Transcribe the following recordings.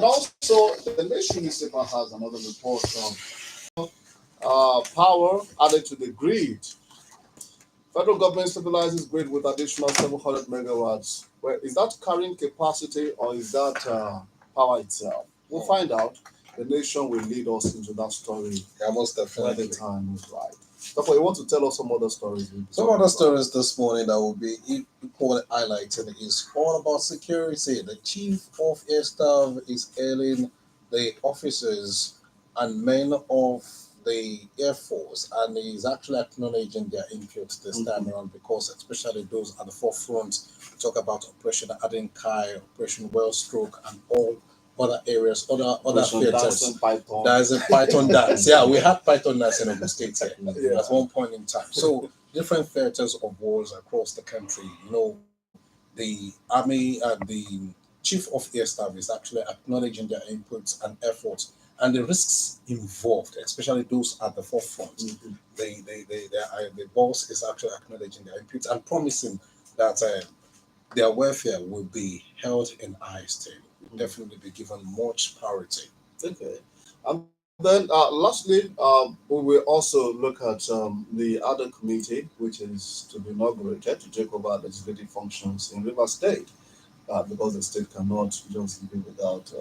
And also, the Nation newspaper has another report on power added to the grid. Federal government stabilizes grid with additional 700 megawatts. Well, is that carrying capacity or is that power itself? We'll find out. The Nation will lead us into that story Yeah, most when definitely. the time is right. Therefore, you want to tell us some other stories? Some other stories this morning that will be equally highlighted is all about security. The Chief of Air Staff is hailing the officers and men of the Air Force, and he's actually acknowledging their input this time around, because especially those at the forefront talk about Operation Adeyinka, Operation Wellstroke, and all other areas, other theaters. Python. There's a Python dance. Yeah, we had Python dance in Ogun State here at one point in time. So different theaters of wars across the country. The army and the chief of air staff is actually acknowledging their inputs and efforts and the risks involved, especially those at the forefront. The boss is actually acknowledging their inputs and promising that their welfare will be held in high esteem. Definitely be given much priority. Okay. And then lastly, we will also look at the other committee, which is to be inaugurated to take over legislative functions in River State, because the state cannot just be without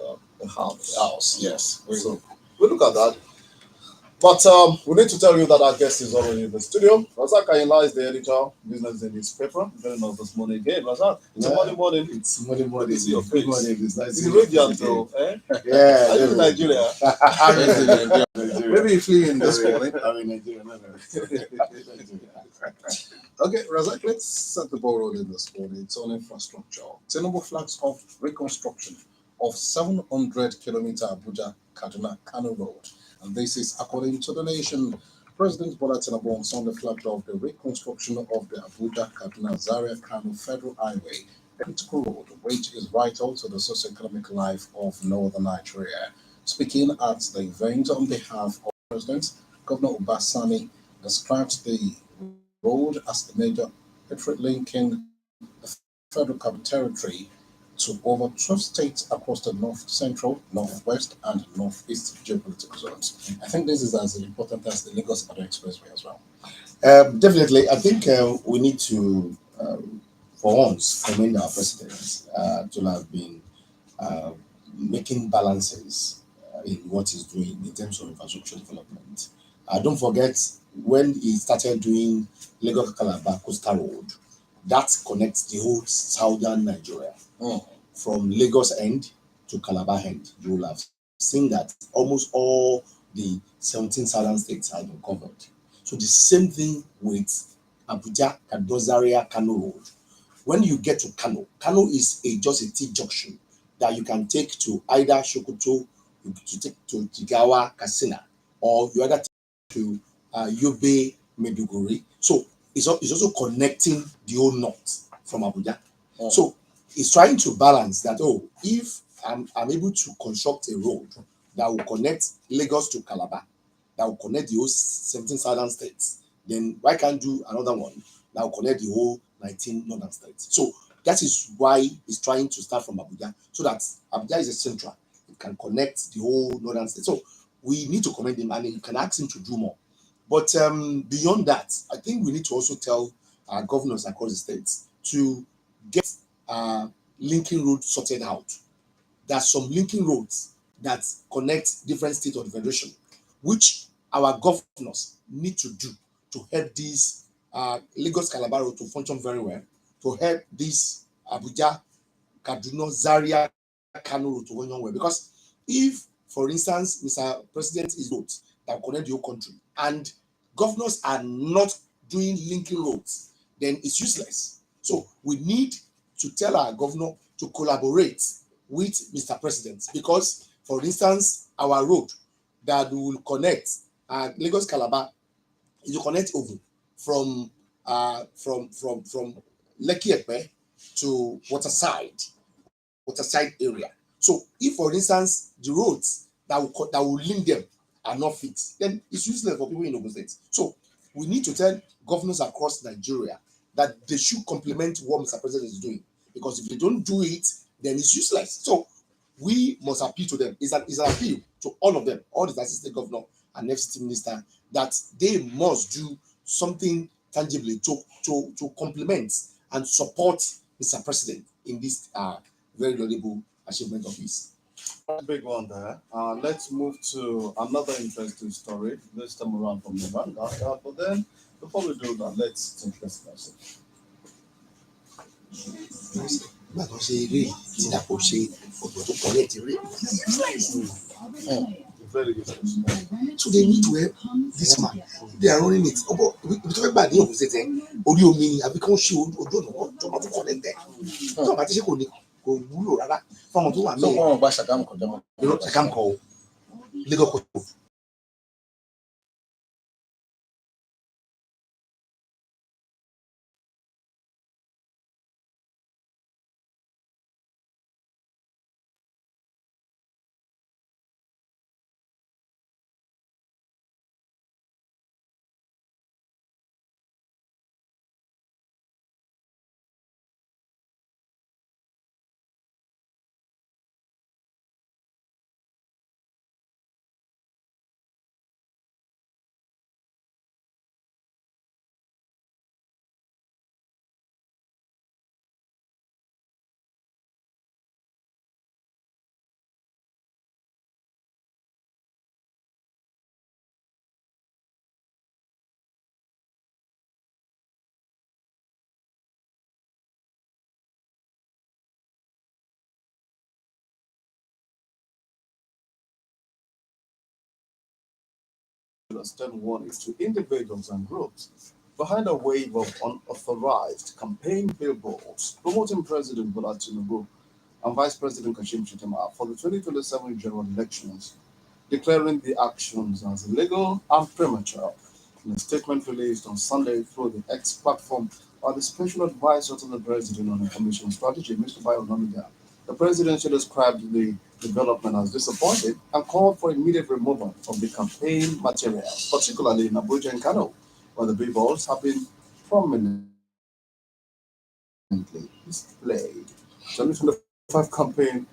a house. House, yes. So we look at that. But we need to tell you that our guest is already in the studio. Razak Ayinla is the editor, business in newspaper. Joining us this morning again. Razak, it's a Monday morning. It's Monday morning. See your face. It's nice. It's radiant though. Eh? Yeah. Are you in Nigeria? I'm in Nigeria. Maybe you flew in this morning. I'm in Nigeria. No. Okay, Razak, let's set the ball rolling this morning. It's on infrastructure. Tinubu flags off reconstruction of 700-kilometer Abuja Kaduna Kano Road. And this is according to the Nation. President Bola Tinubu on Sunday flagged off the reconstruction of the Abuja Kaduna Zaria Kano Federal Highway, a critical road which is vital to the socio-economic life of northern Nigeria. Speaking at the event on behalf of the President, Governor Obasani described the road as the major artery linking the Federal Capital Territory to over 12 states across the north central, northwest, and northeast geopolitical zones. I think this is as important as the Lagos Ibadan Expressway as well. Definitely. I think we need to, for once, commend our president to have been uh, making balances in what he's doing in terms of infrastructure development. Don't forget, when he started doing Lagos Calabar Coastal Road, that connects the whole southern Nigeria. From Lagos end to Calabar end. You will have seen that almost all the 17 southern states have been covered. So the same thing with Abuja Kadozaria Kano Road. When you get to Kano, Kano is just a T junction that you can take to either Sokoto, to take to Jigawa, Katsina, or you either take to Yobe, Meduguri. So it's also connecting the whole north from Abuja. So it's trying to balance that. If I'm able to construct a road that will connect Lagos to Calabar, that will connect the whole 17 southern states, then why can't do another one that will connect the whole 19 northern states? So that is why he's trying to start from Abuja, so that Abuja is a central. It can connect the whole northern states. So we need to commend him, and you can ask him to do more. But beyond that, I think we need to also tell our governors across the states to get linking road sorted out. There are some linking roads that connect different states of the federation, which our governors need to do to help this Lagos Calabar road to function very well, to help this Abuja Kaduna Zaria Kano road to function well. Because if, for instance, Mr. President is roads that will connect the whole country, and governors are not doing linking roads, then it's useless. So we need to tell our governor to collaborate with Mr. President, because, for instance, our road that will connect Lagos Calabar is to connect Ogun from Lekki Epe to Waterside area. So if, for instance, the roads that will link them are not fixed, then it's useless for people in Ogun State. So we need to tell governors across Nigeria that they should complement what Mr. President is doing, because if they don't do it, then it's useless. So we must appeal to them. It's an appeal to all of them, all the assistant governor and FCT minister, that they must do something tangibly to complement and support Mr. President in this very laudable achievement of his. Big one there. Let's move to another interesting story this time around from the Vanguard. But then, before we do that, let's take this message. Nígbà tó ṣe eré tí Dàpọ̀ ṣe ọ̀dọ̀ tó kọ́ lẹ́ẹ̀tì rẹ̀. Very good question. So they need to help this man. They are running it. Ọ̀bọ̀ ibi tó fẹ́ gbà ní òkú ṣẹ̀ṣẹ̀ orí omi ni àbí kí wọ́n ṣe ojú ọ̀nà wọn tó máa tún kọ́ lẹ́tẹ̀. Tó àbá tí ṣe kò wúlò rárá fún àwọn tó wà So mẹ́rin. wọ́n gba Ṣàgámù kọjá mọ́. Ṣàgámù kọ́ o, Lagos kọ́ o. Step one is to individuals and groups behind a wave of unauthorized campaign billboards promoting President Bola Tinubu and Vice President Kashim Shettima for the 2027 general elections, declaring the actions as illegal and premature. In a statement released on Sunday through the X platform by the Special Advisor to the President on Information Strategy, Mr. Bayo Nomiga, the presidential described the development as disappointing and called for immediate removal of the campaign material, particularly in Abuja and Kano, where the billboards have been prominently displayed. 2025 campaign,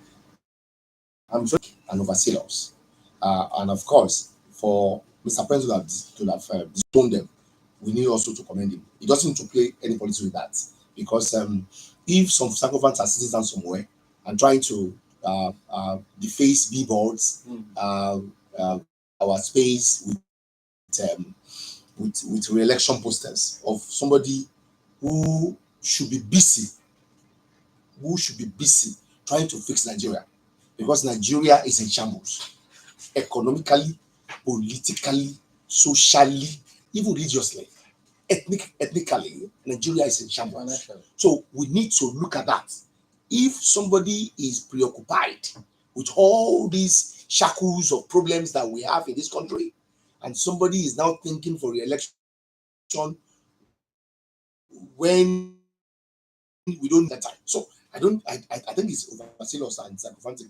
I'm sure, And overseers. And of course, for Mr. President to have disowned them, we need also to commend him. He doesn't need to play any politics with that, because if some sycophants are sitting down somewhere and trying to deface billboards, our space with re-election posters of somebody who should be busy, trying to fix Nigeria, because Nigeria is in shambles, economically, politically, socially, even religiously, ethnically, Nigeria is in shambles. So we need to look at that. If somebody is preoccupied with all these shackles of problems that we have in this country, and somebody is now thinking for re-election when we don't have time. So I think it's overzealous and sycophantic.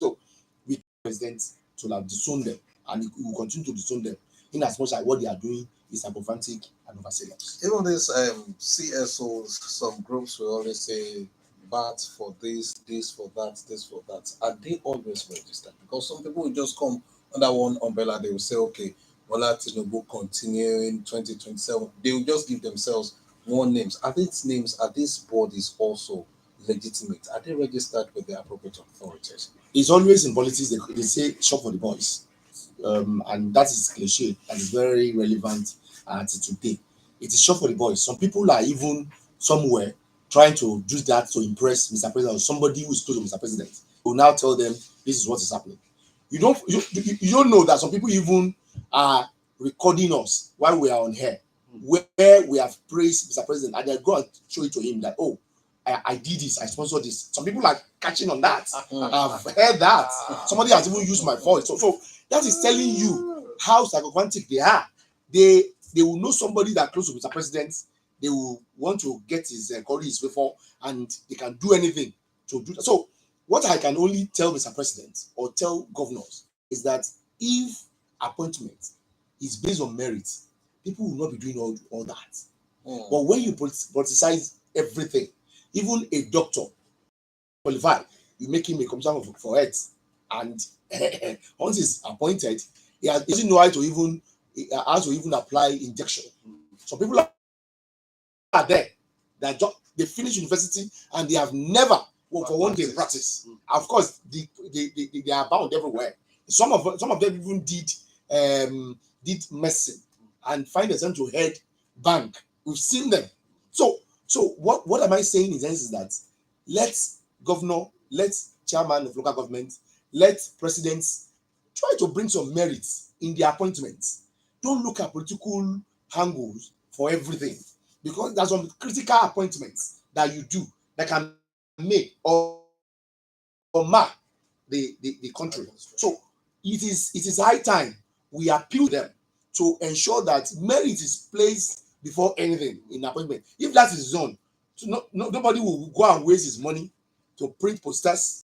So we president to have disowned them, and we will continue to disown them in as much as what they are doing is sycophantic and overzealous. Even this CSOs, some groups will always say bat for this for that, this for that. Are they always registered? Because some people will just come under one umbrella, they will say, okay, Bola Tinubu continue in 2027. They will just give themselves one names. Are these bodies also legitimate? Are they registered with the appropriate authorities? It's always in politics, they say shop for the boys. And that is cliche, that is very relevant to today. It is shop for the boys. Some people are even somewhere trying to do that to impress Mr. President or somebody who is close to Mr. President. Will now tell them this is what is happening. You don't know that some people even are recording us while we are on air, where we have praised Mr. President, and they go and show it to him that, oh, I did this, I sponsored this. Some people are catching on that. I've heard that. Somebody has even used my voice. So that is telling you how psychophantic they are. They will know somebody that close to Mr. President. They will want to get his his favor, and they can do anything to do that. So what I can only tell Mr. President or tell governors is that if appointment is based on merit, people will not be doing all that. But when you politicize everything, even a doctor qualified, you make him a commissioner for health, and once he's appointed, he doesn't know how to even apply injection. Some people are there that they finish university and they have never for one day practice. Of course, they are bound everywhere. Some of them even did medicine and find themselves to head bank. We've seen them. So what am I saying in essence is that let's governor, let's chairman of local government, let presidents try to bring some merit in their appointments. Don't look at political angles for everything, because there's some critical appointments that you do that can make or mark the country. So it is high time we appeal to them to ensure that merit is placed before anything in appointment. If that is done, so nobody will go and waste his money to print posters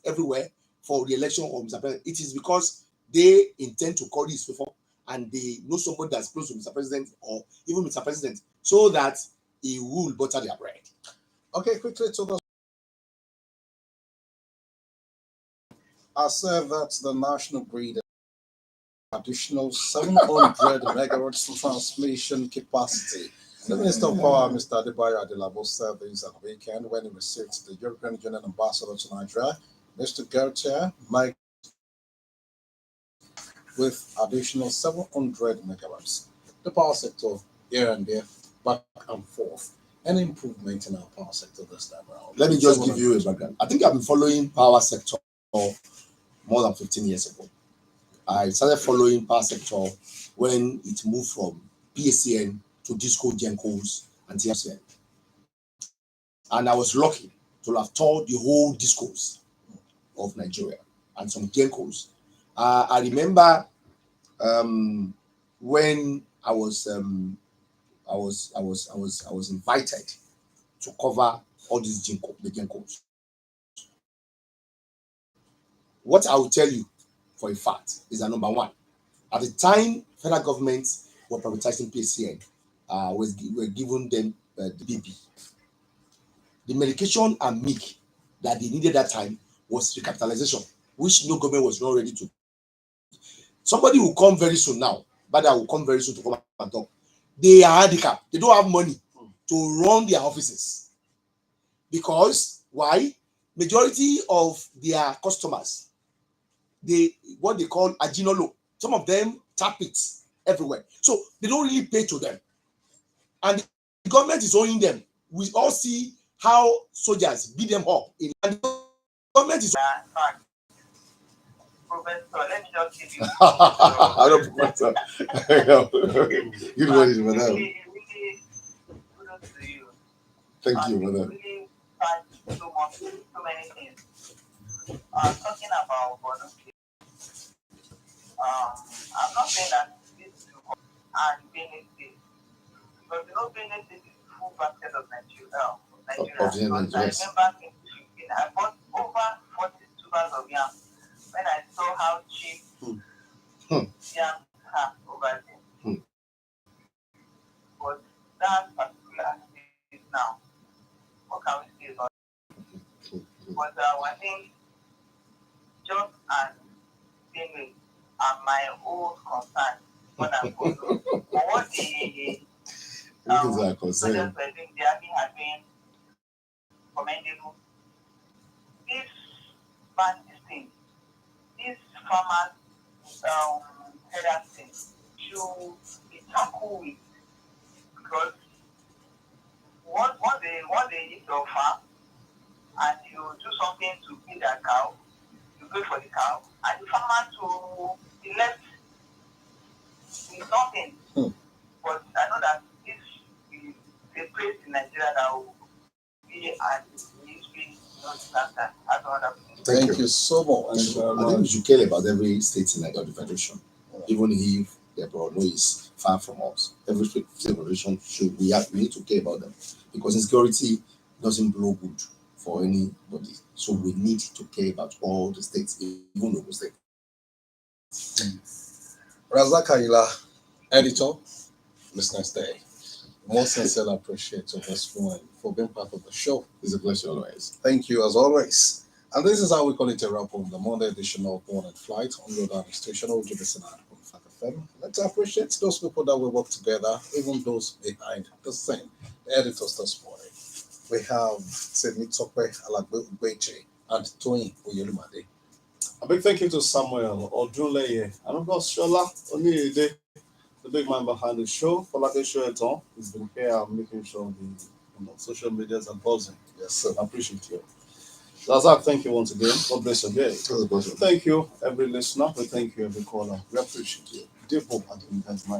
everywhere for the election of Mr. President. It is because they intend to curry his favor and they know somebody that's close to Mr. President or even Mr. President, so that he will butter their bread. Okay, quickly to the I said that the national grid additional 700 megawatts transmission capacity. The Minister of Power, Mr. Adeyinka, said this at the weekend when he received the European Union Ambassador to Nigeria, Mr. Gertier, Mike, with additional 700 megawatts. The power sector here and there, back and forth. Any improvement in our power sector this time around? Let me just give you a background. I think I've been following power sector more than 15 years ago. I started following power sector when it moved from PACN to Disco Gencos and TFCN. And I was lucky to have toured the whole discos of Nigeria and some Gencos. I remember when I was invited to cover all these the Gencos. What I will tell you for a fact is that number one, at the time federal government were privatizing PACN, were giving them the BB. The medication and milk that they needed that time was recapitalization, which no government was not ready to. Somebody will come very soon now, but I will come very soon to come and talk. They are handicapped. They don't have money to run their offices. Because why? Majority of their customers, what they call aginolo. Some of them tap it everywhere. So they don't really pay to them. And the government is owing them. We all see how soldiers beat them up. And the government is Professor, let me just give you. I don't professor. Good morning, madam. Really kudos to you. Thank you, madam. Really touched so many things. Talking about Borno State, I'm not saying that this is and Benin State, because you know Benin State is the full basket of Nigeria. Because Yes. I remember in 2015, I bought over 40 tubers of yam when I saw how cheap yam are over there. But that particular state now, what can we say about it? But I think just as Benin are my old concern, what I'm going to. But what the soldiers were doing, the army had been commendable. This bad thing, this farmers header thing should be tackled with, because once they hit your farm and you do something to feed that cow, you pay for the cow, and the farmer to be left with nothing. But I know that this is a place in Nigeria that will be an history, disaster. I don't understand. Thank you so much. I think we should care about every state in Nigeria federation, even if the Borno is far from us. Every state federation we need to care about them, because insecurity doesn't blow good for anybody. So we need to care about all the states, even Ogun State. Razak, Ayinla, editor, Listeners Day. Most sincerely appreciate you this morning for being part of the show. It's a pleasure always. Thank you as always. And this is how we call it a wrap on the Monday edition of Morning Flight on your radio station OGBC 9.5 FM. Let's appreciate those people that we work together, even those behind the scene, the editors this morning. We have Temitope Alagbeche and Tony Oyelumade. A big thank you to Samuel Odunleye and of course Shola Oniide, the big man behind the show. For like a show at all, he's been here making sure the social medias are buzzing. Yes, sir. I appreciate you. Razak, thank you once again. God bless you again. It was a pleasure. Thank you, every listener. We thank you, every caller. We appreciate you. Debo, Adeyinka is my